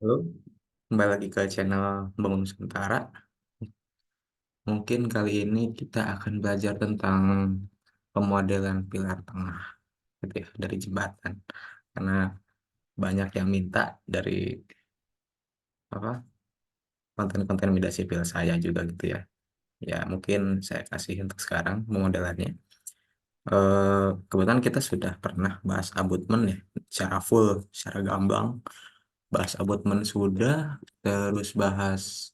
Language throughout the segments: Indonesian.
Halo, kembali lagi ke channel Bangun Nusantara. Mungkin kali ini kita akan belajar tentang pemodelan pilar tengah, gitu ya, dari jembatan. Karena banyak yang minta dari apa konten-konten media sipil saya juga gitu ya. Ya mungkin saya kasih untuk sekarang pemodelannya. Kebetulan kita sudah pernah bahas abutmen ya, secara full, secara gamblang. Bahas abutmen sudah, terus bahas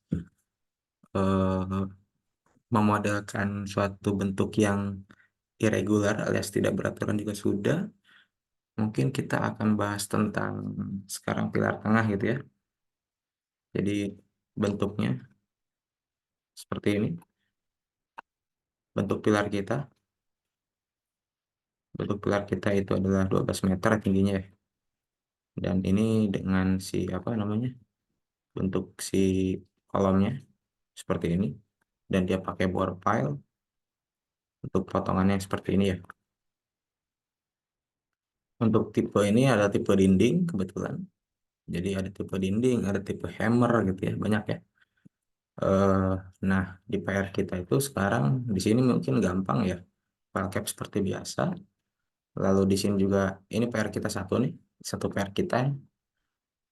eh, memodelkan suatu bentuk yang irregular alias tidak beraturan juga sudah. Mungkin kita akan bahas tentang sekarang pilar tengah gitu ya. Jadi bentuknya seperti ini. Bentuk pilar kita. Bentuk pilar kita itu adalah 12 meter tingginya ya. Dan ini dengan si apa namanya? Bentuk si kolomnya seperti ini. Dan dia pakai bore pile untuk potongannya seperti ini ya. Untuk tipe ini ada tipe dinding kebetulan. Jadi ada tipe dinding, ada tipe hammer gitu ya, banyak ya. Eh, nah, di PR kita itu sekarang di sini mungkin gampang ya, file cap seperti biasa. Lalu di sini juga ini PR kita satu nih, satu PR kita.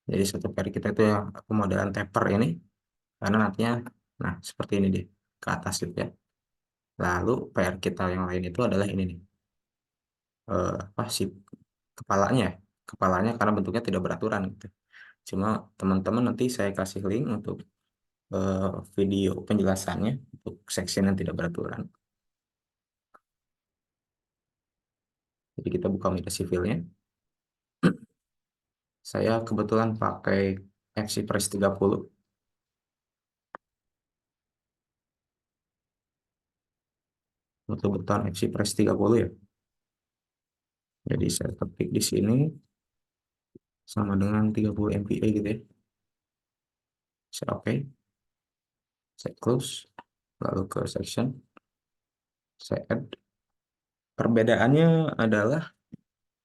Jadi satu PR kita itu ya pemodelan taper ini, karena nantinya, nah seperti ini deh, ke atas gitu ya. Lalu PR kita yang lain itu adalah ini nih, apa sih kepalanya, ya. Kepalanya karena bentuknya tidak beraturan gitu. Cuma teman-teman nanti saya kasih link untuk eh, video penjelasannya untuk section yang tidak beraturan. Jadi kita buka media sivilnya. Saya kebetulan pakai FC Press 30, betul-betul FC Press 30 ya. Jadi saya ketik di sini sama dengan 30 MPa gitu ya. Saya oke, saya close, lalu ke section, saya add. Perbedaannya adalah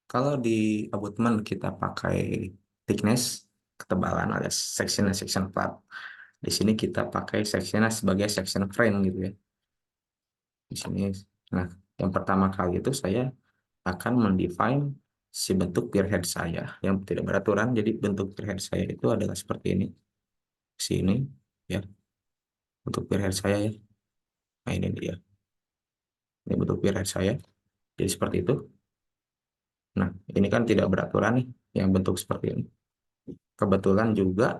kalau di abutment kita pakai thickness, ketebalan alias section plat. Di sini kita pakai sectionnya sebagai section frame gitu ya. Di sini, nah yang pertama kali itu saya akan mendefine si bentuk peer head saya yang tidak beraturan. Jadi bentuk peer head saya itu adalah seperti ini, sini ya, untuk peer head saya ya. Nah ini dia, ini bentuk peer head saya. Jadi seperti itu. Nah ini kan tidak beraturan nih, yang bentuk seperti ini. Kebetulan juga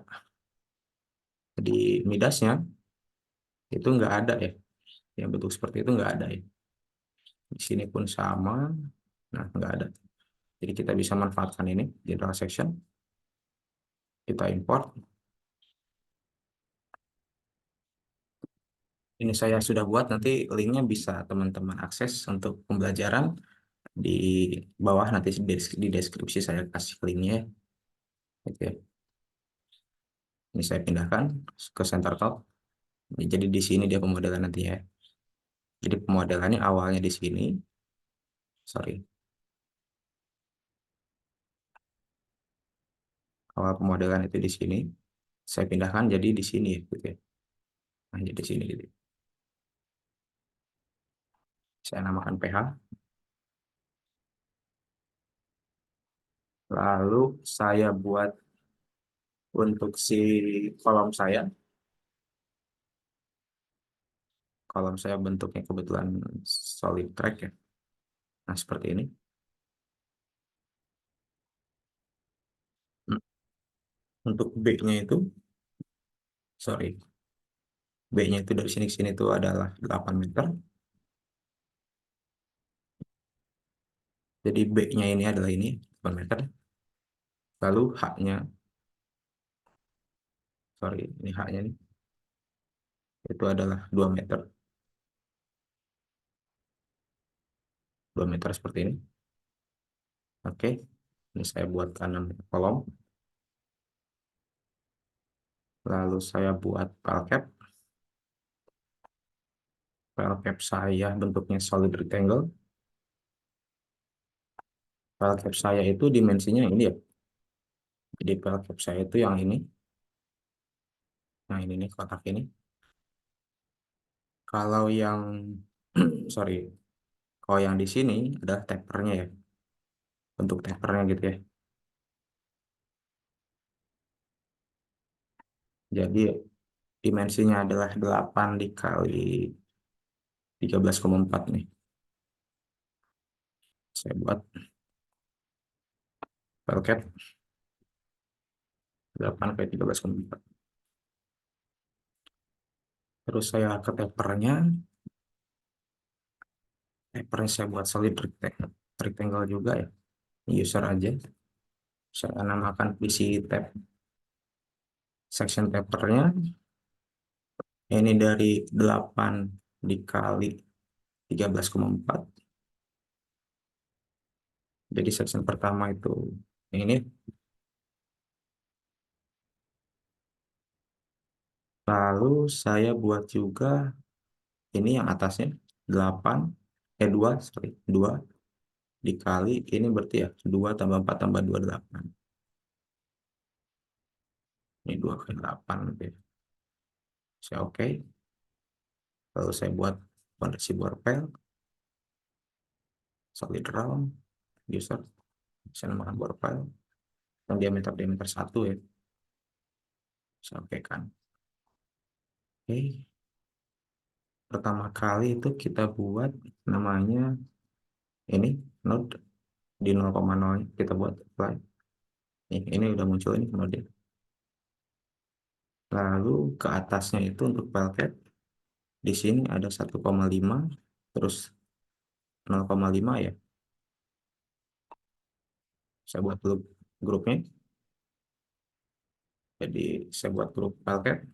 di midasnya itu nggak ada ya, yang bentuk seperti itu nggak ada ya. Di sini pun sama, nah nggak ada. Jadi kita bisa manfaatkan ini general section, kita import. Ini saya sudah buat, nanti linknya bisa teman-teman akses untuk pembelajaran di bawah, nanti di deskripsi saya kasih linknya. Gitu ya. Ini saya pindahkan ke center top. Jadi di sini dia pemodelan nanti ya. Jadi pemodelannya awalnya di sini, sorry, awal pemodelan itu di sini. Saya pindahkan jadi di sini ya, gitu ya. Nah, jadi di sini gitu. Saya namakan PH. Lalu saya buat untuk si kolom saya. Kolom saya bentuknya kebetulan solid track ya. Nah, seperti ini. Hmm. Untuk B-nya itu, sorry, B-nya itu dari sini ke sini itu adalah 8 meter. Jadi B-nya ini adalah ini, 8 meter. Lalu H-nya, sorry, ini H-nya nih, itu adalah 2 meter. 2 meter seperti ini. Oke, ini saya buat kanan kolom. Lalu saya buat file cap. File cap saya bentuknya solid rectangle. File cap saya itu dimensinya ini ya. Jadi file cap saya itu yang ini. Nah, ini nih kotak ini. Kalau yang sorry, kalau yang di sini adalah tapernya ya, bentuk tapernya gitu ya. Jadi dimensinya adalah 8 dikali 13,4 nih. Saya buat velcat 8 kali 13,4. Terus saya ke tapernya saya buat solid rectangle juga ya. User aja. Saya namakan PC tab. Section tapernya ini dari 8 dikali 13,4. Jadi section pertama itu ini. Lalu saya buat juga ini yang atasnya 8, 2, sorry, 2 dikali ini berarti ya 2 tambah 4 tambah 2 8. Ini 2 kali 8 gitu ya. Saya oke. Lalu saya buat fondasi borpel, solid round, user, saya namakan borpel, dan diameter 1 ya. Saya oke kan. Oke. Pertama kali itu kita buat namanya ini node di 0,0 kita buat apply. Ini udah muncul ini node. Lalu ke atasnya itu untuk velvet di sini ada 1,5 terus 0,5 ya. Saya buat dulu grupnya. Jadi saya buat grup velvet.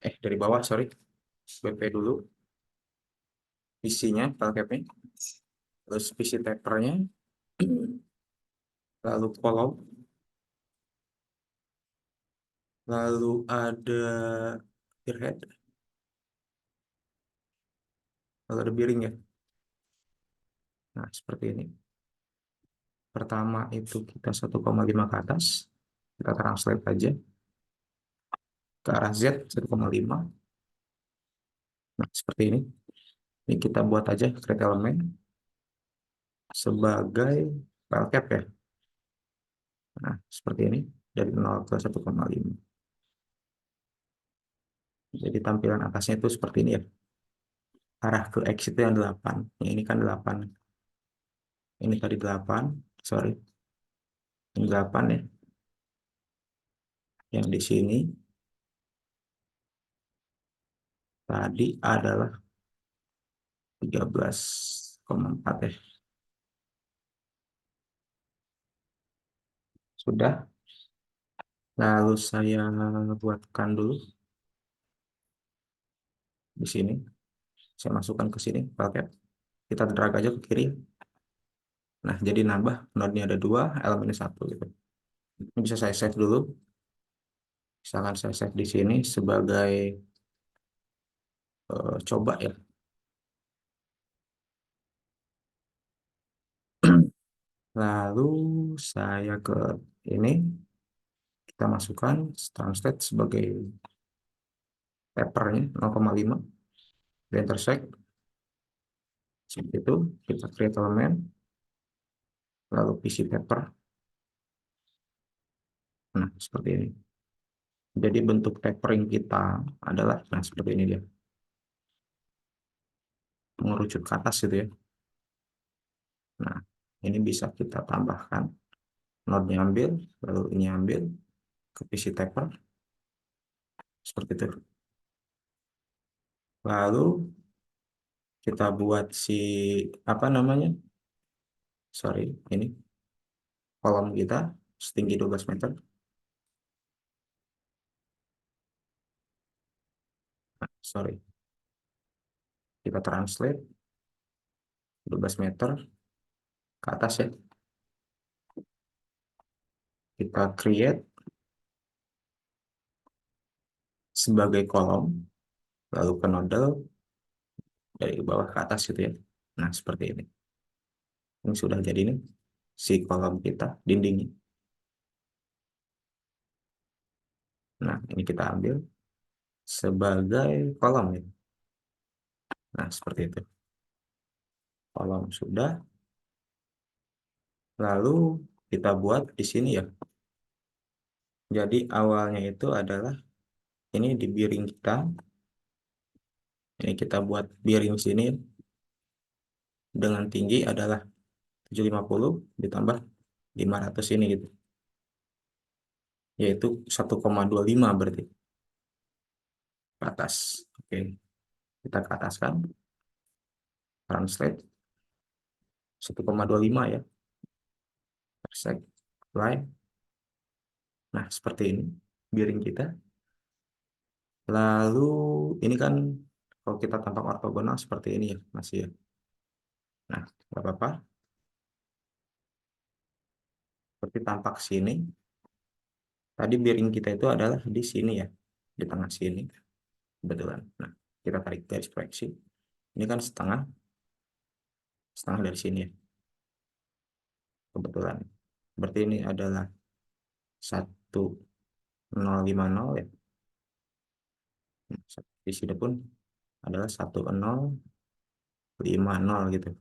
Dari bawah sorry. BP dulu isinya velvetnya. Terus PC tapernya. Lalu kolom. Lalu ada spearhead. Lalu ada bearing ya. Nah seperti ini. Pertama itu kita 1,5 ke atas. Kita translate aja ke arah Z 1,5. Nah, seperti ini. Ini kita buat aja create element sebagai file cap ya. Nah, seperti ini dari 0 ke 1,5. Jadi tampilan atasnya itu seperti ini ya. Arah ke X itu yang 8. Ini kan 8. Ini tadi 8. Sorry. Ini 8 ya. Yang di sini tadi adalah 13,4 ya. Sudah. Lalu saya buatkan dulu di sini. Saya masukkan ke sini file cap. Kita drag aja ke kiri. Nah, jadi nambah node-nya ada 2, elemennya 1 gitu. Ini bisa saya save dulu. Misalkan saya save di sini sebagai coba ya. Lalu saya ke ini, kita masukkan translate sebagai tapernya 0,5, intersect. Seperti itu, kita create element, lalu PC taper. Nah, seperti ini. Jadi bentuk tapering kita adalah, nah seperti ini dia. Mengerucut ke atas gitu ya. Nah, ini bisa kita tambahkan. Node-nya ambil, lalu ini ambil ke PC taper. Seperti itu. Lalu kita buat si apa namanya? Sorry, ini kolom kita setinggi 12 meter. Sorry, kita translate 12 meter ke atas ya. Kita create sebagai kolom, lalu ke nodal dari bawah ke atas gitu ya. Nah, seperti ini. Ini sudah jadi nih si kolom kita, dindingnya. Nah, ini kita ambil sebagai kolom ya. Nah, seperti itu. Kolom sudah. Lalu kita buat di sini ya. Jadi awalnya itu adalah ini di biring kita. Ini kita buat biring sini dengan tinggi adalah 750 ditambah 500 ini gitu. Yaitu 1,25 berarti ke atas. Oke, kita ke atas kan. Translate 1,25 ya. Persek. Line. Nah, seperti ini biring kita. Lalu ini kan kalau kita tampak ortogonal seperti ini ya, masih ya. Nah, nggak apa-apa. Seperti tampak sini. Tadi biring kita itu adalah di sini ya, di tengah sini. Kebetulan. Nah, kita tarik garis proyeksi. Ini kan setengah, setengah dari sini ya. Kebetulan. Berarti ini adalah 1050 ya. Di sini pun adalah 1050 gitu.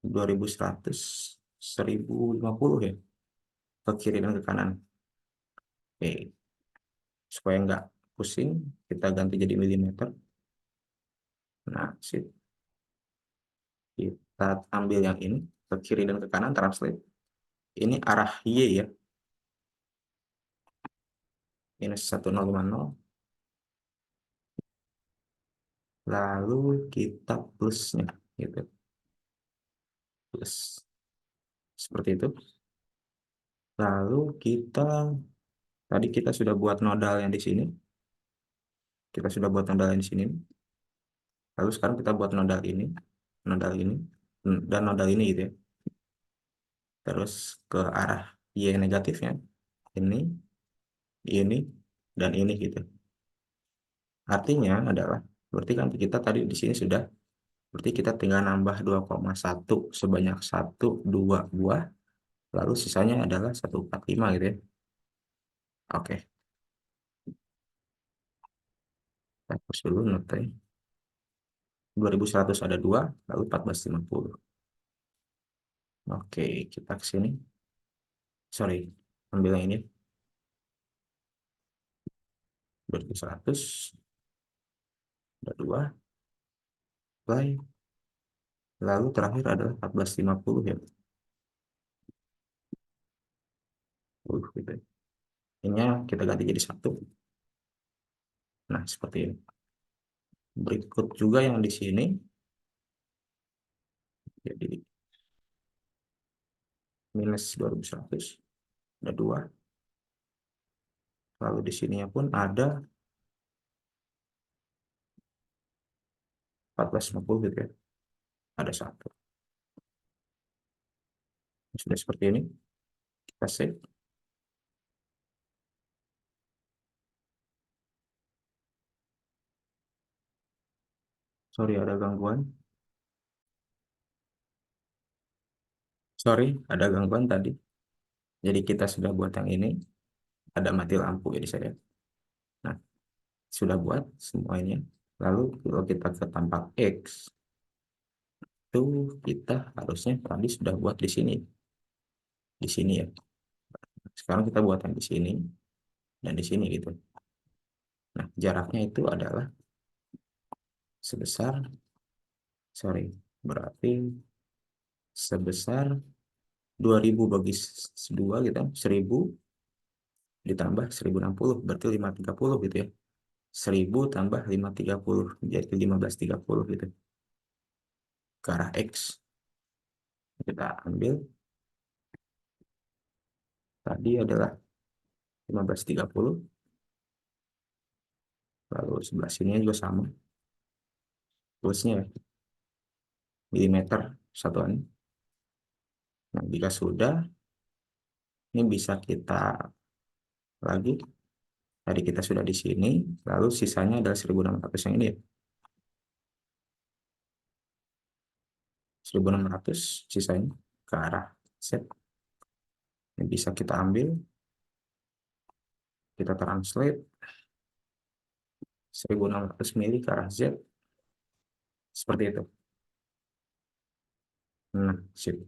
2100, 1050 ya. Ke kiri dan ke kanan. Oke. Supaya nggak pusing, kita ganti jadi milimeter. Nah, sip. Kita ambil yang ini, ke kiri dan ke kanan, translate. Ini arah Y ya. Minus 1050. Lalu kita plusnya gitu. Plus. Seperti itu. Lalu tadi kita sudah buat nodal yang di sini. Kita sudah buat nodal yang di sini. Lalu sekarang kita buat nodal ini, dan nodal ini gitu ya. Terus ke arah Y negatifnya. Ini, dan ini gitu. Artinya adalah, berarti kan kita tadi di sini sudah, berarti kita tinggal nambah 2,1 sebanyak 2 buah, lalu sisanya adalah 145 gitu ya. Oke, kita hapus dulu notanya. 2100 ada 2, lalu 1450. Oke, kita ke sini. Sorry, ambil yang ini. 2100 ada 2, play. Lalu terakhir adalah 1450 ya. Gitu. Ini kita ganti jadi 1. Nah, seperti ini. Berikut juga yang di sini. Jadi minus 2100 ada 2. Lalu di sininya pun ada 1450 gitu ya. Ada 1. Sudah seperti ini. Kita save. Sorry ada gangguan. Sorry ada gangguan tadi. Jadi kita sudah buat yang ini. Ada mati lampu jadi saya. Nah, sudah buat semuanya. Lalu kalau kita ke tampak X, itu kita harusnya tadi sudah buat di sini. Di sini ya. Sekarang kita buat yang di sini dan di sini gitu. Nah, jaraknya itu adalah sebesar, sorry, berarti sebesar 2000 bagi 2 gitu, 1000 ditambah 1060 berarti 530 gitu ya. 1000 tambah 530 jadi 1530 gitu. Ke arah X kita ambil tadi adalah 1530, lalu sebelah sini juga sama plusnya ya, milimeter satuan. Nah, jika sudah, ini bisa kita lagi. Tadi kita sudah di sini, lalu sisanya adalah 1600 yang ini ya. 1600 sisanya ke arah set. Ini bisa kita ambil, kita translate 1600 mili ke arah Z, seperti itu. Nah, sip.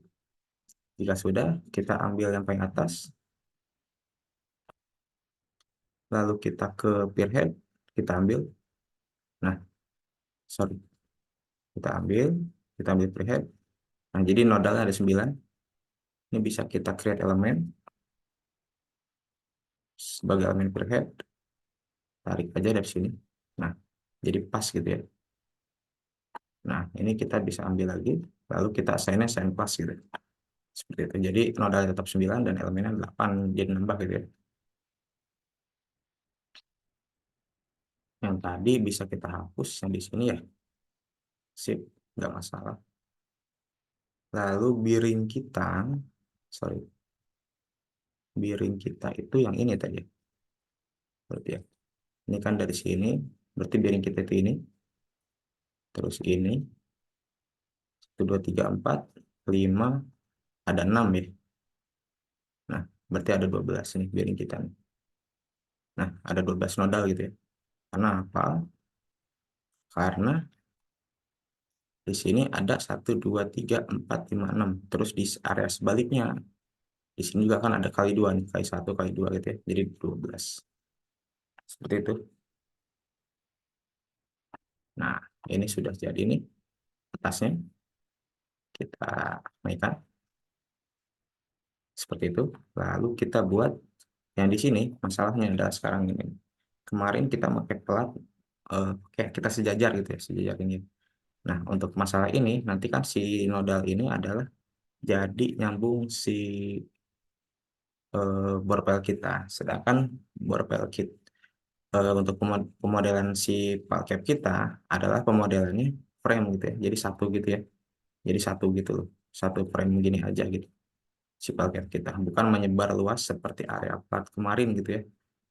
Jika sudah, kita ambil yang paling atas, lalu kita ke peer head, kita ambil. Nah, sorry, kita ambil peer head. Nah, jadi nodalnya ada 9. Ini bisa kita create elemen sebagai elemen peer head, tarik aja dari sini. Nah, jadi pas gitu ya. Nah, ini kita bisa ambil lagi, lalu kita assign-nya assign class gitu. Seperti itu. Jadi nodalnya tetap 9 dan elemennya 8, jadi nambah gitu ya. Yang tadi bisa kita hapus yang di sini ya. Sip, nggak masalah. Lalu biring kita itu yang ini tadi. Berarti ya. Ini kan dari sini, berarti biring kita itu ini. Terus ini, 1, 2, 3, 4, 5, ada 6 ya. Nah, berarti ada 12 nih biring kita nih. Nah, ada 12 nodal gitu ya. Karena apa? Karena di sini ada 1, 2, 3, 4, 5, 6. Terus di area sebaliknya, di sini juga kan ada kali 2 nih, kali 1, kali 2 gitu ya. Jadi 12. Seperti itu. Nah, ini sudah jadi nih atasnya. Kita naikkan seperti itu. Lalu kita buat yang di sini. Masalahnya adalah sekarang ini. Kemarin kita pakai pelat, kayak kita sejajar gitu ya, sejajar ini. Nah, untuk masalah ini nanti kan si nodal ini adalah jadi nyambung si borpel kita. Sedangkan borpel kita untuk pemodelan si palcap kita adalah pemodelannya frame gitu ya. Jadi satu gitu ya. Jadi satu gitu loh. Satu frame gini aja gitu. Si palcap kita bukan menyebar luas seperti area plat kemarin gitu ya.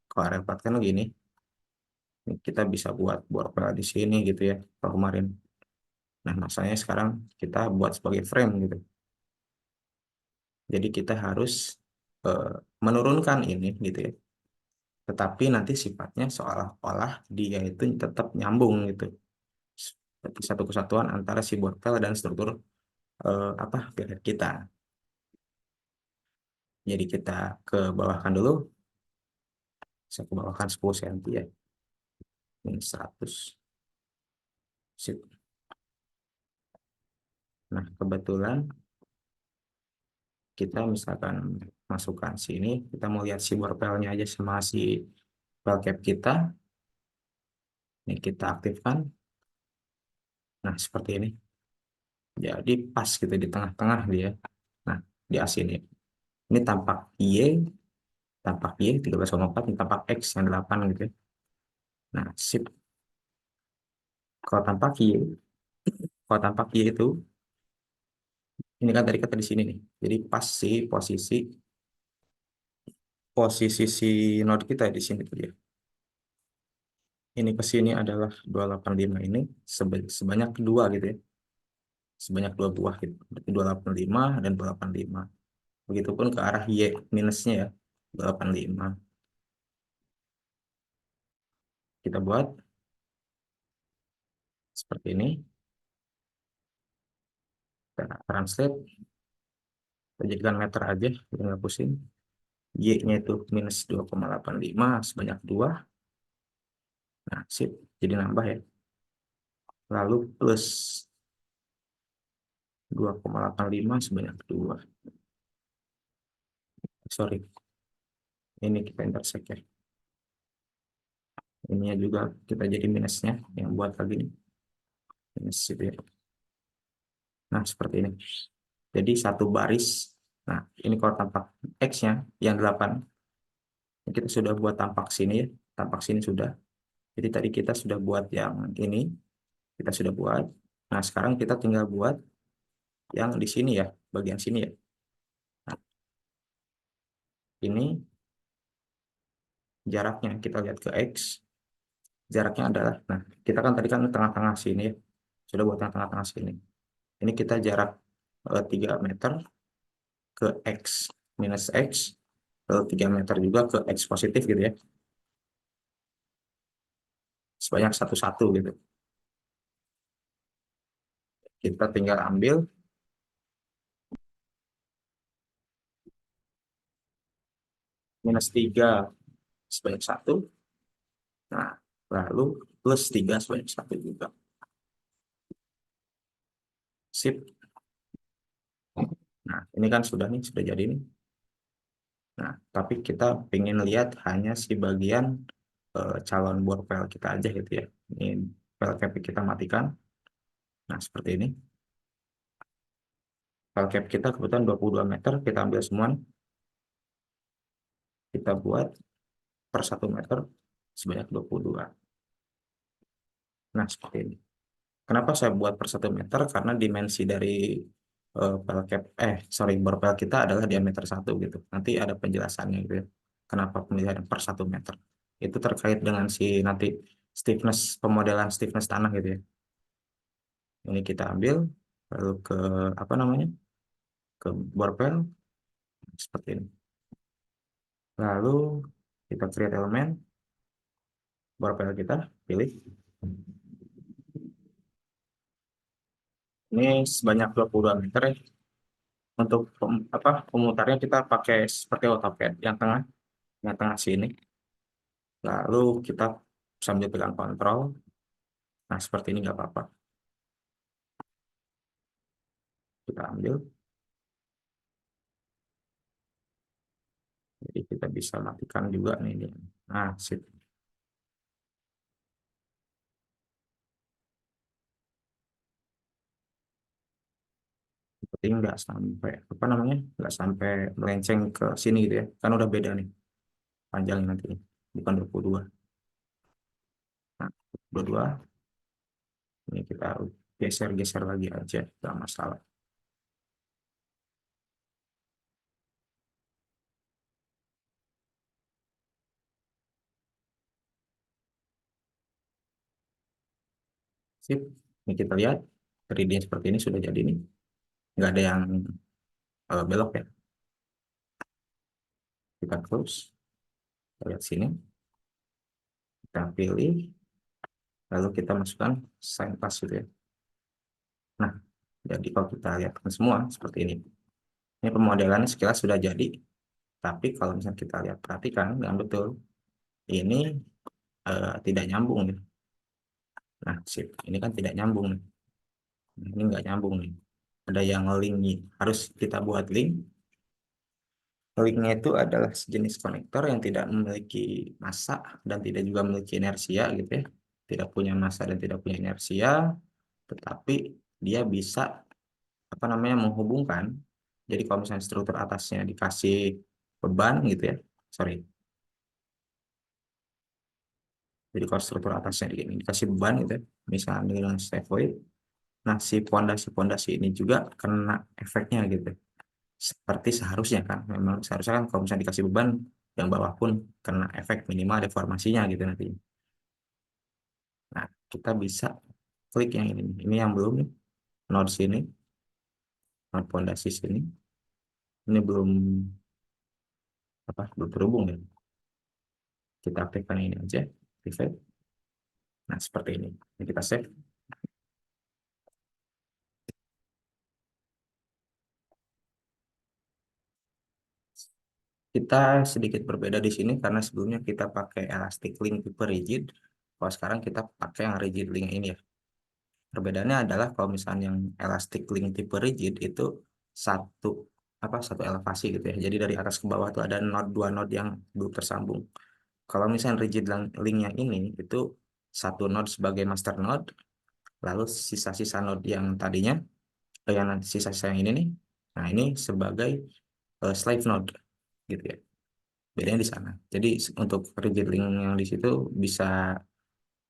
Kalau area plat kan gini, kita bisa buat borpel di sini gitu ya. Kalau kemarin. Nah, masalahnya sekarang kita buat sebagai frame gitu. Jadi kita harus eh, menurunkan ini gitu ya. Tetapi nanti sifatnya seolah-olah dia itu tetap nyambung gitu. Seperti satu kesatuan antara si borpel dan struktur apa pilot kita. Jadi kita ke bawahkan dulu. Saya ke bawahkan 10 cm ya. Ini 100. Sip. Nah, kebetulan kita misalkan masukkan sini, kita mau lihat si borpelnya aja sama si pel cap kita. Ini kita aktifkan. Nah, seperti ini. Jadi pas gitu di tengah-tengah dia. Nah, di A sini. Ini tampak Y 13,4, ini tampak X yang 8 gitu ya. Nah, sip. Kalau tampak Y, kalau tampak Y itu, ini kan tadi kata di sini nih. Jadi pas sih posisi si node kita di sini tuh dia. Ini ke sini adalah 285 ini sebanyak 2 gitu ya. Sebanyak 2 buah gitu. Berarti 285 dan 285. Begitupun ke arah Y minusnya ya. 285. Kita buat seperti ini. Kita translate. Kita jadikan meter aja. Kita nggak pusing. Y-nya itu minus 2,85 sebanyak 2. Nah, sip. Jadi nambah ya. Lalu plus 2,85 sebanyak 2. Sorry. Ini kita intersect ya. Ini juga kita jadi minusnya. Yang buat lagi ini. Minus gitu ya. Nah, seperti ini. Jadi satu baris. Nah, ini kalau tampak X-nya yang 8. Kita sudah buat tampak sini ya. Tampak sini sudah. Jadi tadi kita sudah buat yang ini. Kita sudah buat. Nah, sekarang kita tinggal buat yang di sini ya. Bagian sini ya. Nah, ini jaraknya. Kita lihat ke X. Jaraknya adalah, nah, kita kan tadi kan tengah-tengah sini ya. Sudah buat yang tengah-tengah sini. Ini kita jarak 3 meter ke X. minus X, lalu 3 meter juga ke X positif gitu ya, sebanyak 1 gitu. Kita tinggal ambil minus 3 sebanyak 1, nah lalu plus 3 sebanyak 1 juga. Sip. Nah ini kan sudah nih, sudah jadi nih. Nah tapi kita ingin lihat hanya si bagian calon bor pel kita aja gitu ya. Ini pel cap kita matikan. Nah seperti ini. Pel cap kita kebetulan 22 meter, kita ambil semua nih. Kita buat per 1 meter sebanyak 22. Nah seperti ini. Kenapa saya buat per 1 meter? Karena dimensi dari pel cap, sorry, bor pel kita adalah diameter 1 gitu. Nanti ada penjelasannya gitu ya. Kenapa pemilihan per 1 meter? Itu terkait dengan si nanti stiffness, pemodelan stiffness tanah gitu ya. Ini kita ambil, lalu ke apa namanya? Ke bor pel seperti ini. Lalu kita create elemen, bor pel kita pilih. Ini sebanyak 22 meter ya. Untuk pemutarnya kita pakai seperti AutoCAD yang tengah sini. Lalu kita sambil pegang kontrol. Nah seperti ini nggak apa-apa. Kita ambil. Jadi kita bisa matikan juga nih. Nah sip. Seperti nggak sampai apa namanya, nggak sampai melenceng ke sini gitu ya. Kan udah beda nih panjangnya nanti. Bukan 22. Nah 22. Ini kita geser-geser lagi aja, nggak masalah. Sip. Ini kita lihat 3D seperti ini sudah jadi nih. Nggak ada yang belok ya. Kita close. Kita lihat sini. Kita pilih. Lalu kita masukkan sign pass gitu ya. Nah, jadi kalau kita lihat semua seperti ini. Ini pemodelannya sekilas sudah jadi. Tapi kalau misalnya kita lihat, perhatikan yang betul. Ini tidak nyambung nih. Nah, sip. Ini kan tidak nyambung nih. Ini nggak nyambung nih. Ada yang link nih. Harus kita buat link. Linknya itu adalah sejenis konektor yang tidak memiliki massa dan tidak juga memiliki inersia gitu ya. Tidak punya massa dan tidak punya inersia, tetapi dia bisa apa namanya menghubungkan. Jadi kalau misalnya struktur atasnya dikasih beban gitu ya, sorry. Jadi kalau struktur atasnya dikasih beban gitu ya, misalnya dengan scaphoid, nah si pondasi-pondasi ini juga kena efeknya gitu. Seperti seharusnya kan, memang seharusnya kan kalau misalnya dikasih beban, yang bawah pun kena efek minimal deformasinya gitu nanti. Nah, kita bisa klik yang ini yang belum nih, node sini, node pondasi sini, ini belum terhubung ya. Kita aktifkan ini aja, activate. Nah, seperti ini. Ini kita save. Kita sedikit berbeda di sini karena sebelumnya kita pakai elastic link tipe rigid. Kalau sekarang kita pakai yang rigid link ini ya. Perbedaannya adalah kalau misalnya yang elastic link tipe rigid itu satu satu elevasi gitu ya. Jadi dari atas ke bawah itu ada dua node yang belum tersambung. Kalau misalnya rigid link yang ini itu satu node sebagai master node, lalu sisa-sisa node yang tadinya yang sisa-sisa yang ini nih, nah ini sebagai slave node gitu ya. Bedanya di sana. Jadi untuk rigid link yang di situ bisa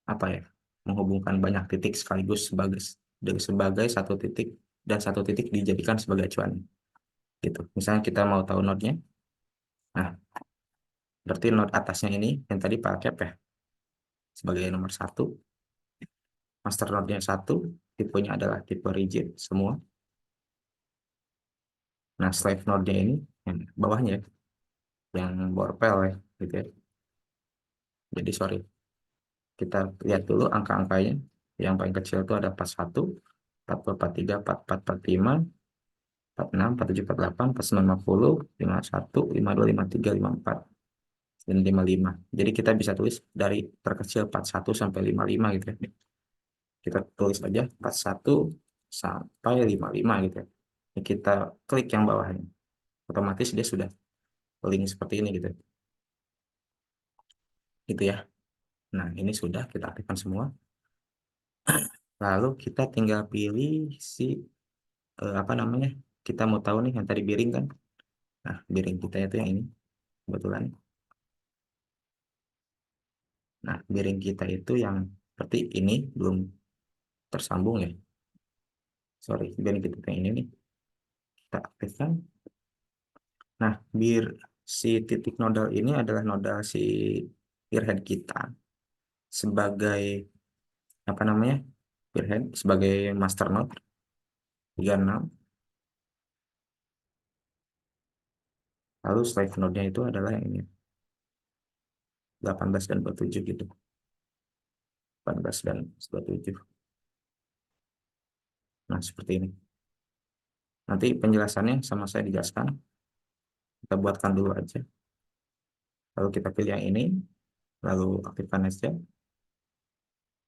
apa ya, menghubungkan banyak titik sekaligus sebagai satu titik, dan satu titik dijadikan sebagai acuan gitu. Misalnya kita mau tahu node-nya, nah berarti node atasnya ini yang tadi Pak Cap ya sebagai nomor 1, master node-nya 1, tipenya adalah tipe rigid semua. Nah slave node-nya ini yang bawahnya ya, yang borpel ya gitu ya. Jadi sorry, kita lihat dulu angka-angkanya. Yang paling kecil itu ada 41, 40, 43, 44, 45, 46, 47, 48, 49, 50, 51, 52, 53, 54, dan 55. Jadi kita bisa tulis dari terkecil 41 sampai 55 gitu ya. Kita tulis aja 41 sampai 55 gitu ya. Ini kita klik yang bawahnya. Otomatis dia sudah link seperti ini gitu. Gitu ya. Nah, ini sudah kita aktifkan semua. Lalu kita tinggal pilih si apa namanya? Kita mau tahu nih yang tadi biring kan. Nah, biring kita itu yang ini kebetulan. Nah, biring kita itu yang seperti ini belum tersambung ya. Sorry, biring kita yang ini nih. Kita aktifkan. Nah, bir si titik nodal ini adalah nodal si peerhead kita sebagai apa namanya? Peerhead sebagai master node 36. Lalu slave node-nya itu adalah yang ini 18 dan 27 gitu. 18 dan 27. Nah, seperti ini. Nanti penjelasannya sama saya dijelaskan. Kita buatkan dulu aja. Lalu kita pilih yang ini, lalu aktifkan saja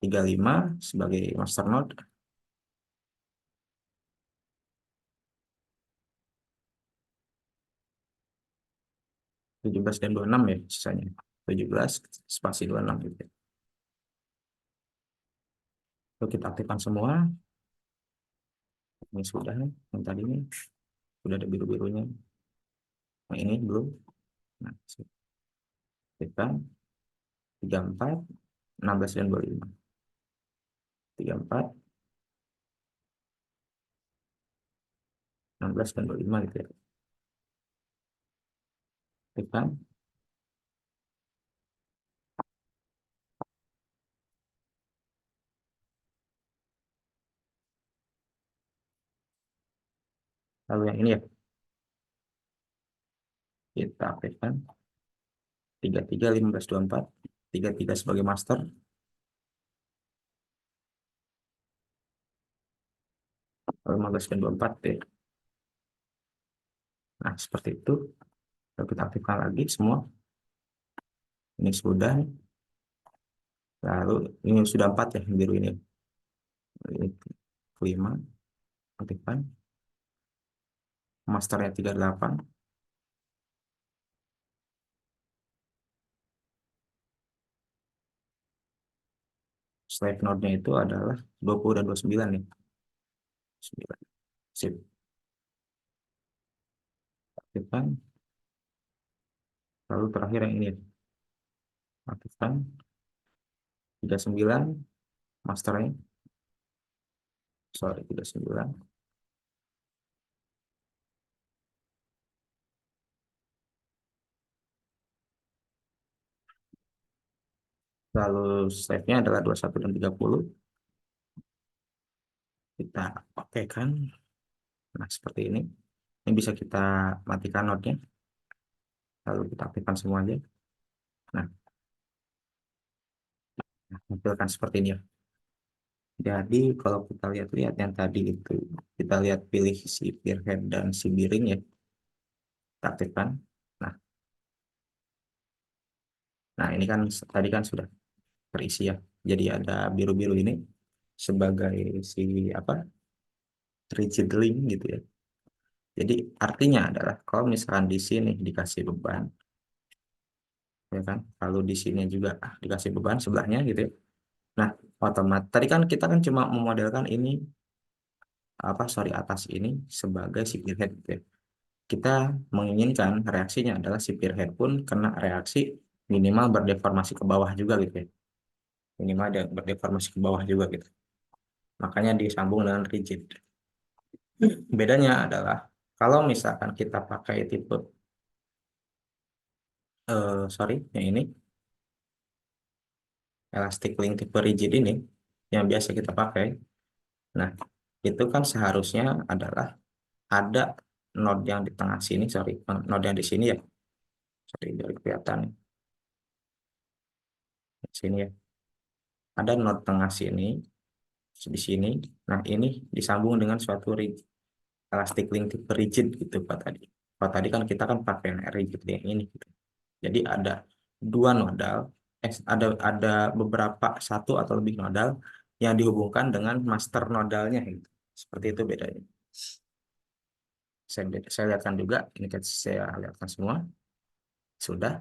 35 sebagai master node. 17 dan 26 ya sisanya. 17 spasi 26 gitu. Lalu kita aktifkan semua. Ini sudah nih, yang tadi ini sudah ada biru-birunya. Nah, ini belum. Nah, aktifkan 34, 16 dan 25. 34, 16 dan 25 gitu ya. Aktifkan. Lalu yang ini ya, kita aktifkan 33, 15, 24. 33 sebagai master. 15 dan 24 ya. Nah, seperti itu. Lalu kita aktifkan lagi semua. Ini sudah. Lalu ini sudah 4 ya, yang biru ini. Ini kelima. Aktifkan. Masternya 38. Slave node-nya itu adalah 20 dan 29 nih. 9. Sip. Aktifkan. Lalu terakhir yang ini. Aktifkan. 39. Masternya. Sorry, 39. Lalu slave-nya adalah 21 dan 30. Kita pakai kan. Nah, seperti ini. Ini bisa kita matikan node-nya. Lalu kita aktifkan semua aja. Nah, tampilkan seperti ini ya. Jadi kalau kita lihat-lihat yang tadi itu, kita lihat pilih si peerhead dan si biring ya. Kita aktifkan. Nah, nah ini kan tadi kan sudah terisi ya. Jadi ada biru-biru ini sebagai si apa? Rigid link gitu ya. Jadi artinya adalah kalau misalkan di sini dikasih beban, ya kan? Lalu di sini juga dikasih beban sebelahnya gitu ya. Nah, otomatis tadi kan kita kan cuma memodelkan ini apa sorry atas ini sebagai si peerhead gitu ya. Kita menginginkan reaksinya adalah si peerhead pun kena reaksi minimal berdeformasi ke bawah juga gitu ya. Minimal ada berdeformasi ke bawah juga gitu. Makanya disambung dengan rigid. Bedanya adalah kalau misalkan kita pakai tipe sorry yang ini elastic link tipe rigid ini yang biasa kita pakai. Nah, itu kan seharusnya adalah ada node yang di tengah sini, sorry, node yang di sini ya, sorry biar kelihatan di sini ya, ada node tengah sini di sini. Nah ini disambung dengan suatu elastic link tipe rigid gitu Pak tadi. Pak tadi kan kita kan pakai rigid yang ini gitu. Jadi ada dua nodal, ada beberapa satu atau lebih nodal yang dihubungkan dengan master nodalnya gitu. Seperti itu bedanya. Saya lihatkan juga, ini kan saya lihatkan semua sudah.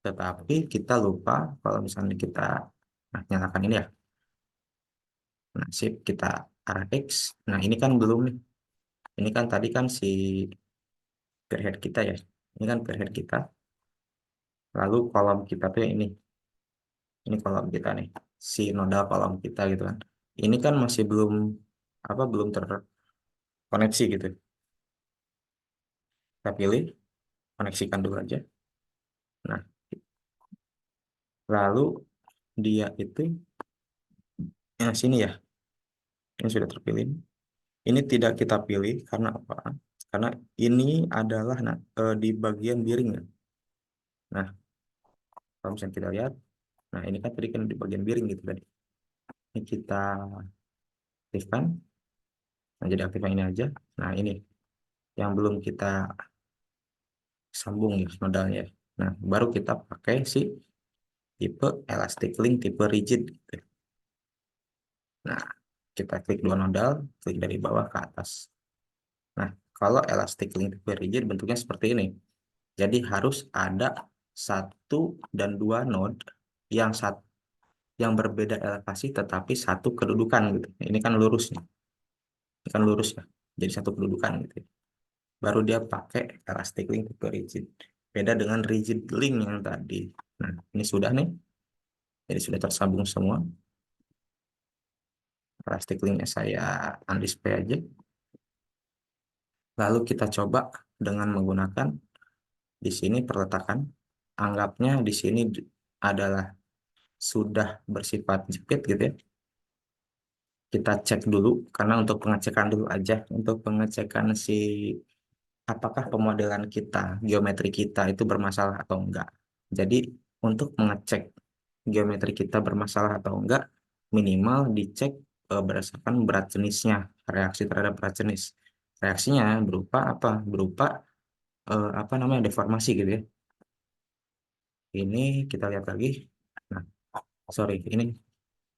Tetapi kita lupa kalau misalnya kita nyalakan ini ya. Nah, sip kita arah X. Nah, ini kan belum nih. Ini kan tadi kan si period kita ya. Ini kan period kita. Lalu kolom kita tuh yang ini. Ini kolom kita nih. Si nodal kolom kita gitu kan. Ini kan masih belum belum terkoneksi gitu. Kita pilih, koneksikan dulu aja. Nah, lalu dia itu yang sini ya. Ini sudah terpilih. Ini tidak kita pilih karena apa? Karena ini adalah di bagian biring ya. Nah, kalau misalnya kita lihat, nah ini kan tadi kan di bagian biring gitu tadi. Ini kita aktifkan. Nah, jadi aktifkan ini aja. Nah, ini yang belum kita sambung ya modalnya. Nah, baru kita pakai si tipe elastic link tipe rigid gitu. Nah, kita klik dua nodal, klik dari bawah ke atas. Nah, kalau elastic link tipe rigid bentuknya seperti ini. Jadi harus ada satu dan dua node yang yang berbeda elevasi tetapi satu kedudukan gitu. Ini kan lurus nih. Ini kan lurus ya. Jadi satu kedudukan gitu. Baru dia pakai elastic link tipe rigid. Beda dengan rigid link yang tadi. Nah, ini sudah nih. Jadi sudah tersambung semua. Elastic linknya saya undisplay aja. Lalu kita coba dengan menggunakan di sini perletakan. Anggapnya di sini adalah sudah bersifat jepit gitu ya. Kita cek dulu karena untuk pengecekan dulu aja, untuk pengecekan si apakah pemodelan kita, geometri kita itu bermasalah atau enggak. Jadi untuk mengecek geometri kita bermasalah atau enggak, minimal dicek berdasarkan berat jenisnya, reaksi terhadap berat jenis. Reaksinya berupa apa? Berupa apa namanya, deformasi gitu ya. Ini kita lihat lagi. Nah, sorry, ini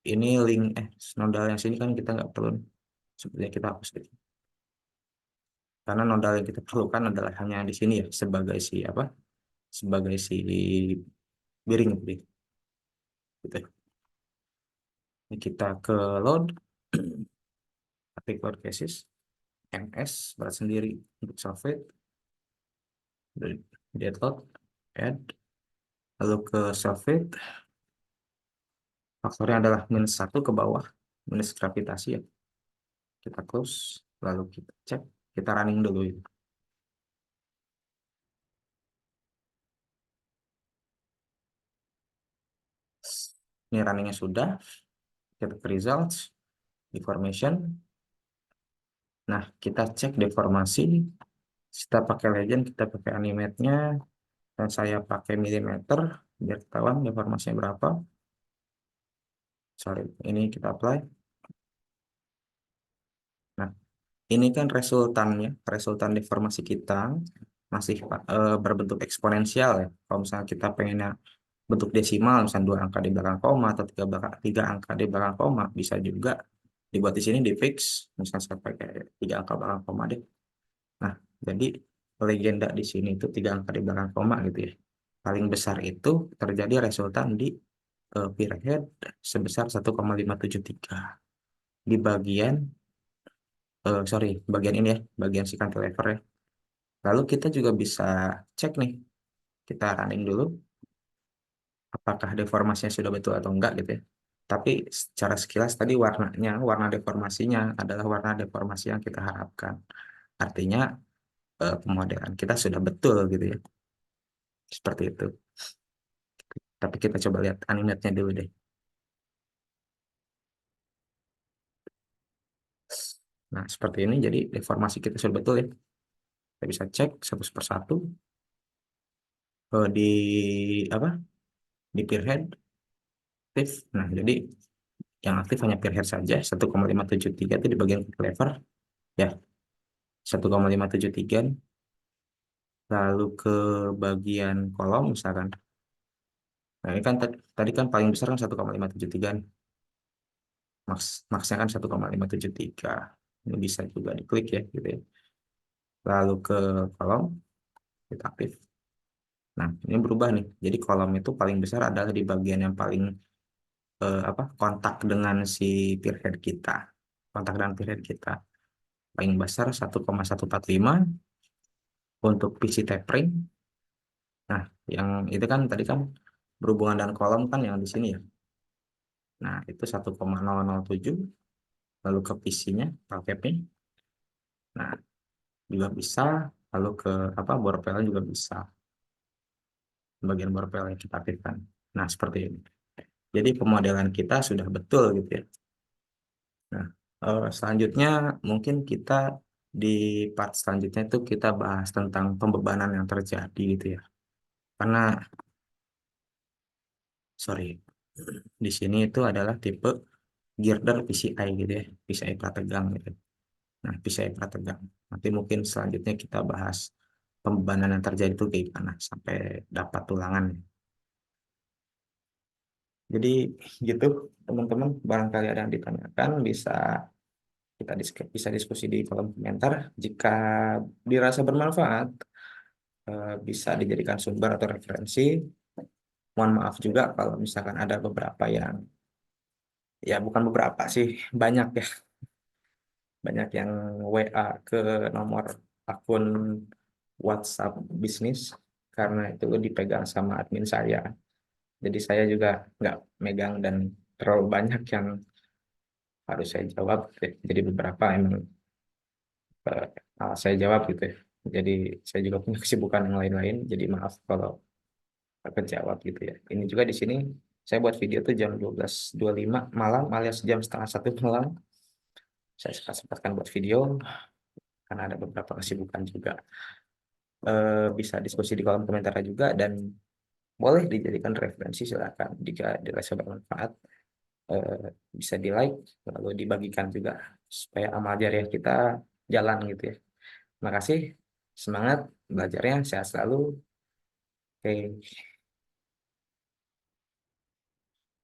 link nodal yang sini kan kita nggak perlu, sepertinya kita hapus gitu. Karena nodal yang kita perlukan adalah hanya di sini ya, sebagai si apa? Sebagai si biring gitu. Gitu. Ini kita ke load, ketik load cases, ms berat sendiri untuk sulfate, dead load, add, lalu ke sulfate, faktornya adalah -1 ke bawah, minus gravitasi ya. Kita close, lalu kita cek, kita running dulu ya. Ini runningnya sudah, kita ke results, deformation. Nah, kita cek deformasi, kita pakai legend, kita pakai animate-nya, dan saya pakai milimeter, biar ketahuan deformasinya berapa. Sorry, ini kita apply. Nah, ini kan resultannya, resultan deformasi kita masih berbentuk eksponensial ya. Kalau misalnya kita pengennya bentuk desimal, misalnya dua angka di belakang koma atau tiga angka di belakang koma, bisa juga dibuat di sini di fix, misalnya saya pakai tiga angka belakang koma deh. Nah, jadi legenda di sini itu tiga angka di belakang koma gitu ya. Paling besar itu terjadi resultan di spearhead sebesar 1,573 di bagian sorry, bagian ini ya, bagian si cantilever ya. Lalu kita juga bisa cek nih, kita running dulu apakah deformasinya sudah betul atau enggak gitu ya. Tapi secara sekilas tadi warnanya, warna deformasinya adalah warna deformasi yang kita harapkan. Artinya pemodelan kita sudah betul gitu ya. Seperti itu. Tapi kita coba lihat animatnya dulu deh. Nah, seperti ini jadi informasi kita sudah betul ya. Kita bisa cek satu persatu di apa? Di peerhead aktif. Nah, jadi yang aktif hanya peerhead saja 1,573 itu di bagian clever ya 1,573. Lalu ke bagian kolom misalkan. Nah, ini kan tadi kan paling besar kan 1,573. Maksnya kan 1,573. Ini bisa juga diklik ya gitu ya. Lalu ke kolom kita aktif. Nah, ini berubah nih. Jadi kolom itu paling besar adalah di bagian yang paling kontak dengan si peerhead kita. Kontak dengan peerhead kita. Paling besar 1,145 untuk PC tapering. Nah, yang itu kan tadi kan berhubungan dengan kolom kan yang di sini ya. Nah, itu 1,007 lalu ke PC-nya, capnya. Nah, juga bisa lalu ke borpelnya juga bisa. Bagian borpel yang kita aktifkan. Nah, seperti ini. Jadi pemodelan kita sudah betul gitu ya. Nah, selanjutnya mungkin kita di part selanjutnya itu kita bahas tentang pembebanan yang terjadi gitu ya. Karena sorry, di sini itu adalah tipe girder PCI gitu ya, PCI prategang gitu. Nah, PCI prategang. Nanti mungkin selanjutnya kita bahas pembebanan yang terjadi itu gimana sampai dapat tulangan. Jadi gitu teman-teman, barangkali ada yang ditanyakan bisa diskusi di kolom komentar. Jika dirasa bermanfaat, bisa dijadikan sumber atau referensi. Mohon maaf juga kalau misalkan ada beberapa yang, ya bukan beberapa sih, banyak ya, banyak yang WA ke nomor akun WhatsApp bisnis karena itu dipegang sama admin saya. Jadi saya juga nggak megang dan terlalu banyak yang harus saya jawab. Jadi beberapa emang saya jawab gitu ya. Jadi saya juga punya kesibukan yang lain-lain. Jadi maaf kalau kejawab gitu ya. Ini juga di sini saya buat video tuh jam 12.25 malam alias jam setengah satu malam. Saya sempatkan buat video karena ada beberapa kesibukan juga. Bisa diskusi di kolom komentar juga dan boleh dijadikan referensi silakan jika dirasa bermanfaat. eh, Bisa di like lalu dibagikan juga supaya amal jariah kita jalan gitu ya. Terima kasih, semangat belajarnya, sehat selalu. Oke.